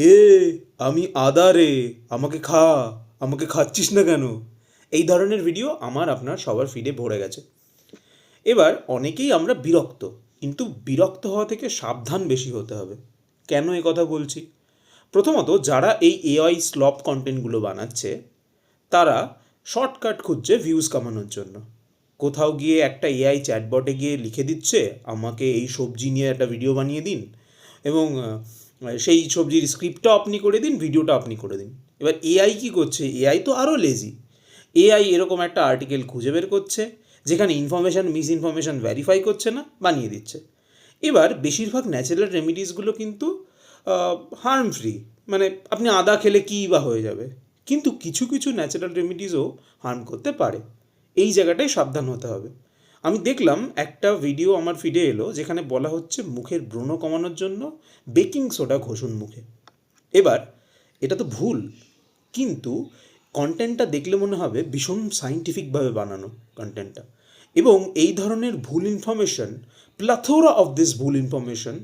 এ আমি আদা রে, আমাকে খা, আমাকে খাচ্ছিস না কেন? এই ধরনের ভিডিও আমার আপনার সবার ফিডে ভরে গেছে। এবার অনেকেই আমরা বিরক্ত, কিন্তু বিরক্ত হওয়া থেকে সাবধান বেশি হতে হবে। কেন এ কথা বলছি? প্রথমত, যারা এই এআই স্লপ কন্টেন্টগুলো বানাচ্ছে, তারা শর্টকাট খুঁজছে ভিউজ কামানোর জন্য। কোথাও গিয়ে একটা এআই চ্যাটবটে গিয়ে লিখে দিচ্ছে, আমাকে এই সবজি নিয়ে একটা ভিডিও বানিয়ে দিন, এবং সেই সবজির স্ক্রিপ্টটা আপনি করে দিন, ভিডিওটা আপনি করে দিন। এবার এআই কী করছে? এআই তো আরও লেজি। এআই এরকম একটা আর্টিকেল খুঁজে বের করছে যেখানে ইনফরমেশান মিস ইনফরমেশান ভ্যারিফাই করছে না, বানিয়ে দিচ্ছে। এবার বেশিরভাগ ন্যাচারাল রেমিডিসগুলো কিন্তু হার্ম ফ্রি, মানে আপনি আদা খেলে কী বা হয়ে যাবে, কিন্তু কিছু কিছু ন্যাচারাল রেমিডিসও হার্ম করতে পারে। এই জায়গাটায় সাবধান হতে হবে। আমি দেখলাম একটা ভিডিও আমার ফিডে এলো যেখানে বলা হচ্ছে মুখের ব্রণ কমানোর জন্য বেকিং সোডা ঘষুন মুখে। এবার এটা তো ভুল, কিন্তু কন্টেন্টটা দেখলে মনে হবে ভীষণ সায়েন্টিফিকভাবে বানানো কন্টেন্টটা। এবং এই ধরনের ভুল ইনফরমেশন, প্লাথোরা অফ দিস ভুল information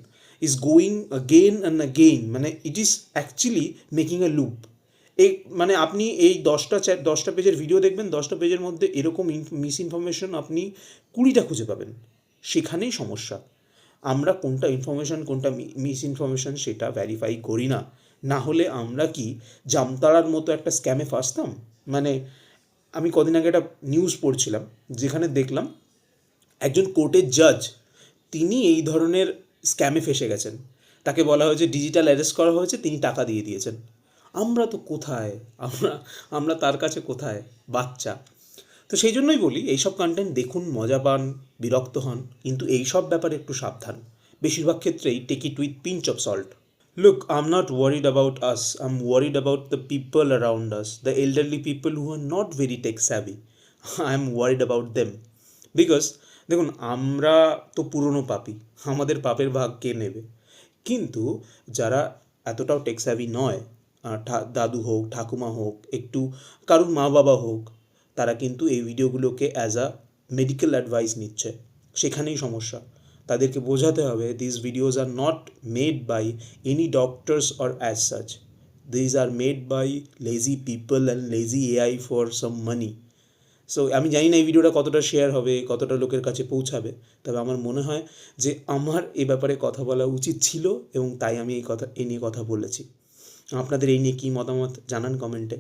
is going again and again, মানে it is actually making a loop. এই মানে আপনি এই 10টা পেজের ভিডিও দেখবেন, 10টা পেজের মধ্যে এরকম মিস ইনফরমেশন আপনি 20টা খুঁজে পাবেন। সেখানেই সমস্যা। আমরা কোনটা ইনফরমেশন কোনটা মিস ইনফরমেশন সেটা ভ্যারিফাই করি না। না হলে আমরা কি জামতারার মতো একটা স্ক্যামে ফাঁসতাম? মানে আমি কদিন আগে একটা নিউজ পড়ছিলাম যেখানে দেখলাম একজন কোর্টের জাজ, তিনি এই ধরনের স্ক্যামে ফেসে গেছেন। তাকে বলা হয়েছে ডিজিটাল অ্যারেস্ট করা হয়েছে, তিনি টাকা দিয়ে দিয়েছেন। আমরা তো কোথায়, আমরা আমরা তার কাছে কোথায়, বাচ্চা। তো সেই জন্যই বলি, এইসব কন্টেন্ট দেখুন, মজা পান, বিরক্ত হন, কিন্তু এইসব ব্যাপারে একটু সাবধান। বেশিরভাগ ক্ষেত্রেই take it with pinch of salt. Look, I'm not worried about us. I'm worried about the people around us, the elderly people who are not very tech savvy. I'm worried about them. Because দেখুন, আমরা তো পুরনো পাপী, আমাদের পাপের ভাগ কে নেবে? কিন্তু যারা এতটাও টেক স্যাভি নয়, দাদু হোক, ঠাকুমা হোক, একটু কারুর মা বাবা হোক, তারা কিন্তু এই ভিডিওগুলোকে অ্যাজ আ মেডিকেল অ্যাডভাইস নিচ্ছে। সেখানেই সমস্যা। তাদেরকে বোঝাতে হবে this videos are not made by any doctors or as such, these are made by lazy people and lazy AI for some money. So আমি জানি না এই ভিডিওটা কতটা শেয়ার হবে, কতটা লোকের কাছে পৌঁছাবে, তবে আমার মনে হয় যে আমার এ ব্যাপারে কথা বলা উচিত ছিল, এবং তাই আমি এই নিয়ে কথা বলেছি। আপনাদের এই নিয়ে কী মতামত জানান কমেন্টে।